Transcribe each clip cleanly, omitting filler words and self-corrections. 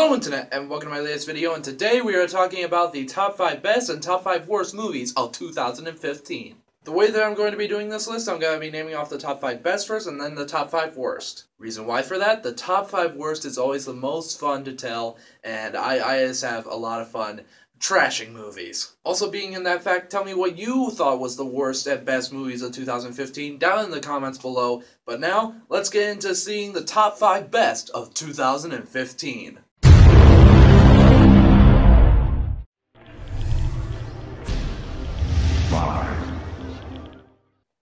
Hello Internet, and welcome to my latest video, and today we are talking about the top 5 best and top 5 worst movies of 2015. The way that I'm going to be doing this list, I'm going to be naming off the top 5 best first, and then the top 5 worst. Reason why for that? The top 5 worst is always the most fun to tell, and I just have a lot of fun trashing movies. Also being in that fact, tell me what you thought was the worst and best movies of 2015 down in the comments below. But now, let's get into seeing the top 5 best of 2015.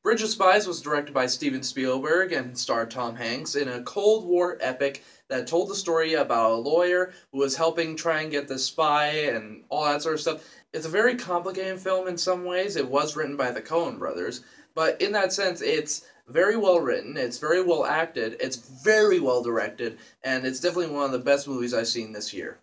Bridge of Spies was directed by Steven Spielberg and starred Tom Hanks in a Cold War epic that told the story about a lawyer who was helping try and get the spy and all that sort of stuff. It's a very complicated film in some ways. It was written by the Coen brothers, but in that sense, it's very well written, it's very well acted, it's very well directed, and it's definitely one of the best movies I've seen this year.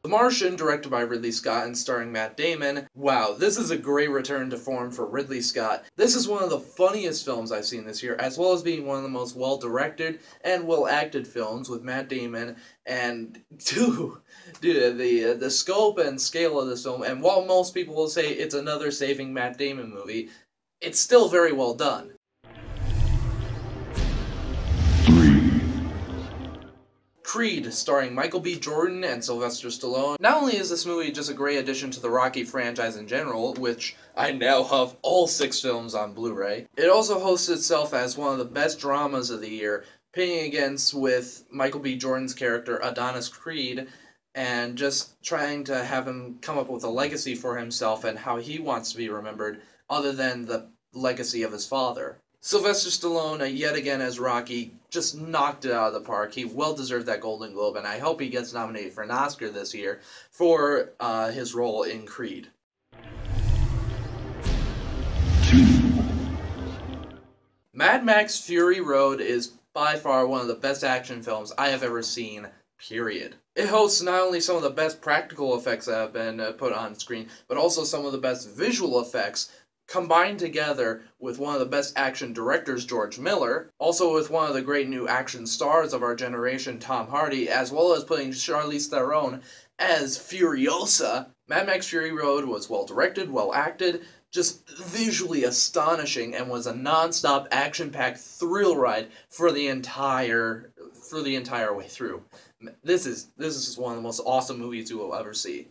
The Martian, directed by Ridley Scott and starring Matt Damon. Wow, this is a great return to form for Ridley Scott. This is one of the funniest films I've seen this year, as well as being one of the most well-directed and well-acted films with Matt Damon. And, dude, the scope and scale of this film, and while most people will say it's another Saving Matt Damon movie, it's still very well done. Creed, starring Michael B. Jordan and Sylvester Stallone. Not only is this movie just a great addition to the Rocky franchise in general, which I now have all 6 films on Blu-ray, it also hosts itself as one of the best dramas of the year, pitting against with Michael B. Jordan's character Adonis Creed, and just trying to have him come up with a legacy for himself and how he wants to be remembered, other than the legacy of his father. Sylvester Stallone, yet again as Rocky, just knocked it out of the park. He well deserved that Golden Globe, and I hope he gets nominated for an Oscar this year for his role in Creed. Mad Max Fury Road is by far one of the best action films I have ever seen, period. It hosts not only some of the best practical effects that have been put on screen, but also some of the best visual effects combined together with one of the best action directors, George Miller, also with one of the great new action stars of our generation, Tom Hardy, as well as putting Charlize Theron as Furiosa. Mad Max Fury Road was well directed, well acted, just visually astonishing, and was a non-stop action-packed thrill ride for the entire way through. This is one of the most awesome movies you will ever see.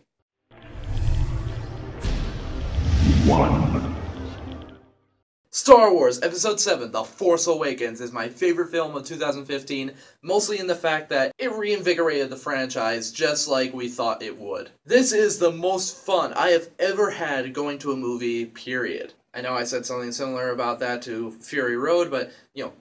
Star Wars Episode 7, The Force Awakens is my favorite film of 2015, mostly in the fact that it reinvigorated the franchise just like we thought it would. This is the most fun I have ever had going to a movie, period. I know I said something similar about that to Fury Road, but,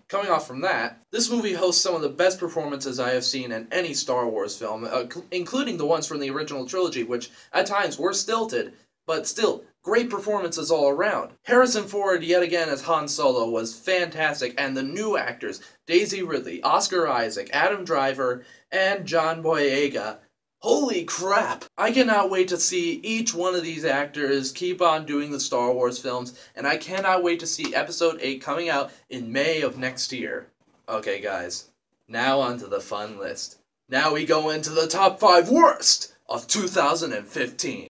coming off from that, this movie hosts some of the best performances I have seen in any Star Wars film, including the ones from the original trilogy, which at times were stilted, but still, great performances all around. Harrison Ford, yet again as Han Solo, was fantastic, and the new actors, Daisy Ridley, Oscar Isaac, Adam Driver, and John Boyega. Holy crap! I cannot wait to see each one of these actors keep on doing the Star Wars films, and I cannot wait to see Episode 8 coming out in May of next year. Okay guys, now onto the fun list. Now we go into the top 5 worst of 2015.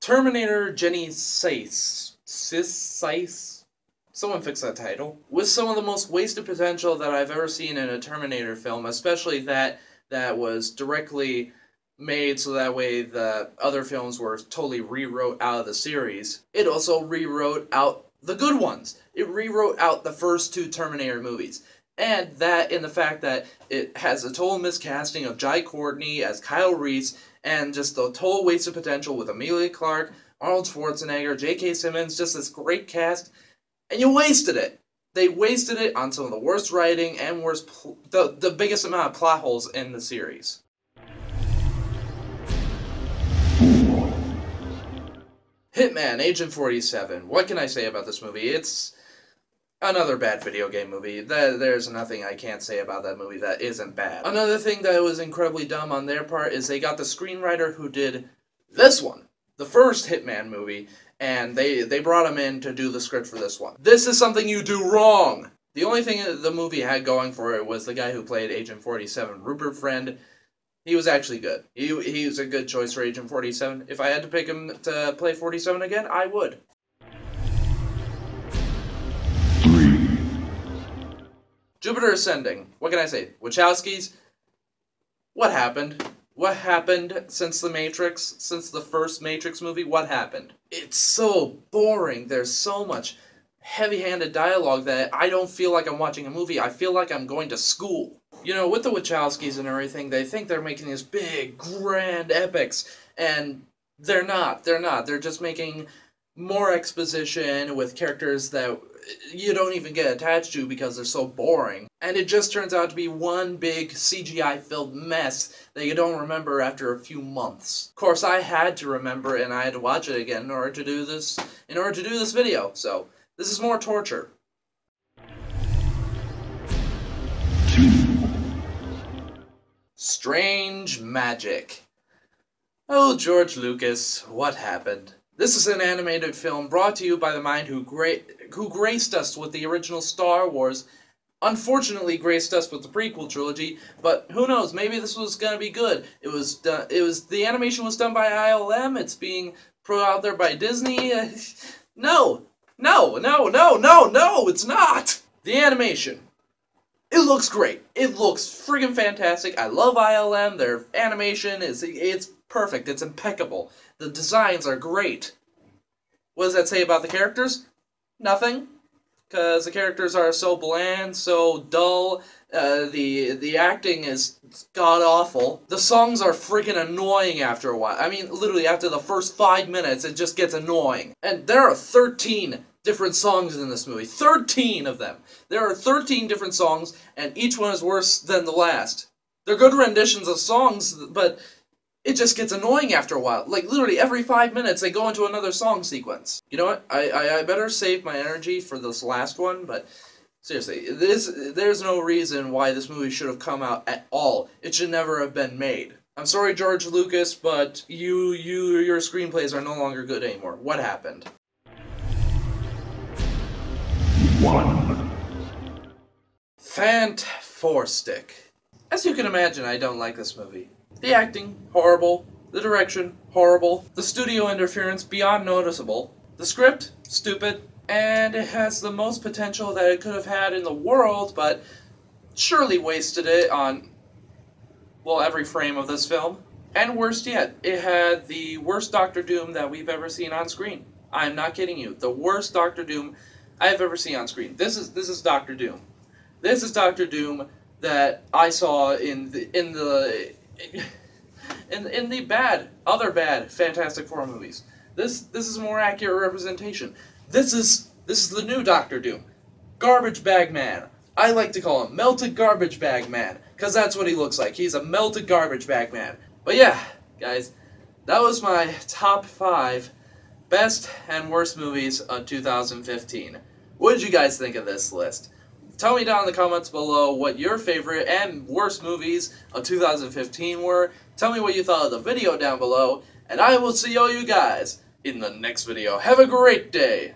Terminator Genisys. Someone fix that title. With some of the most wasted potential that I've ever seen in a Terminator film, especially that was directly made so that way the other films were totally rewrote out of the series. It also rewrote out the good ones. It rewrote out the first 2 Terminator movies. And that in the fact that it has a total miscasting of Jai Courtney as Kyle Reese, and just the total waste of potential with Emilia Clarke, Arnold Schwarzenegger, J.K. Simmons, just this great cast, and you wasted it. They wasted it on some of the worst writing and the biggest amount of plot holes in the series. Hitman Agent 47. What can I say about this movie? It's another bad video game movie. There's nothing I can't say about that movie that isn't bad. Another thing that was incredibly dumb on their part is they got the screenwriter who did this one, the first Hitman movie, and they brought him in to do the script for this one. This is something you do wrong! The only thing the movie had going for it was the guy who played Agent 47, Rupert Friend. He was actually good. He was a good choice for Agent 47. If I had to pick him to play 47 again, I would. 3. Jupiter Ascending. What can I say? Wachowskis? What happened? What happened since The Matrix? Since the first Matrix movie? What happened? It's so boring. There's so much heavy-handed dialogue that I don't feel like I'm watching a movie. I feel like I'm going to school. You know, with the Wachowskis and everything, they think they're making these big, grand epics, and they're not. They're not. They're just making more exposition with characters that you don't even get attached to because they're so boring. And it just turns out to be one big CGI-filled mess that you don't remember after a few months. Of course, I had to remember it, and I had to watch it again in order to do this video, so this is more torture. 2. Strange Magic. Oh, George Lucas, what happened? This is an animated film brought to you by the mind who graced us with the original Star Wars, unfortunately graced us with the prequel trilogy, but who knows, maybe this was gonna be good. The animation was done by ILM, it's being put out there by Disney. No, it's not! The animation. It looks great. It looks friggin' fantastic. I love ILM. Their animation it's perfect. It's impeccable. The designs are great. What does that say about the characters? Nothing. Because the characters are so bland, so dull. The acting is god-awful. The songs are friggin' annoying after a while. I mean, literally, after the first 5 minutes, it just gets annoying. And there are 13 different songs in this movie. 13 of them. There are 13 different songs, and each one is worse than the last. They're good renditions of songs, but it just gets annoying after a while. Like, literally, every 5 minutes, they go into another song sequence. You know what? I better save my energy for this last one, but seriously, there's no reason why this movie should have come out at all. It should never have been made. I'm sorry, George Lucas, but your screenplays are no longer good anymore. What happened? 1. Fantastic. As you can imagine, I don't like this movie. The acting, horrible. The direction, horrible. The studio interference, beyond noticeable. The script, stupid. And it has the most potential that it could have had in the world, but surely wasted it on, well, every frame of this film. And worst yet, it had the worst Doctor Doom that we've ever seen on screen. I'm not kidding you. The worst Doctor Doom I've ever seen on screen. This is Doctor Doom. This is Doctor Doom that I saw in the other bad Fantastic Four movies. This is a more accurate representation. This is the new Doctor Doom. Garbage Bag Man. I like to call him Melted Garbage Bag Man, because that's what he looks like. He's a melted garbage bag man. But yeah, guys, that was my top 5 best and worst movies of 2015. What did you guys think of this list? Tell me down in the comments below what your favorite and worst movies of 2015 were. Tell me what you thought of the video down below, and I will see all you guys in the next video. Have a great day!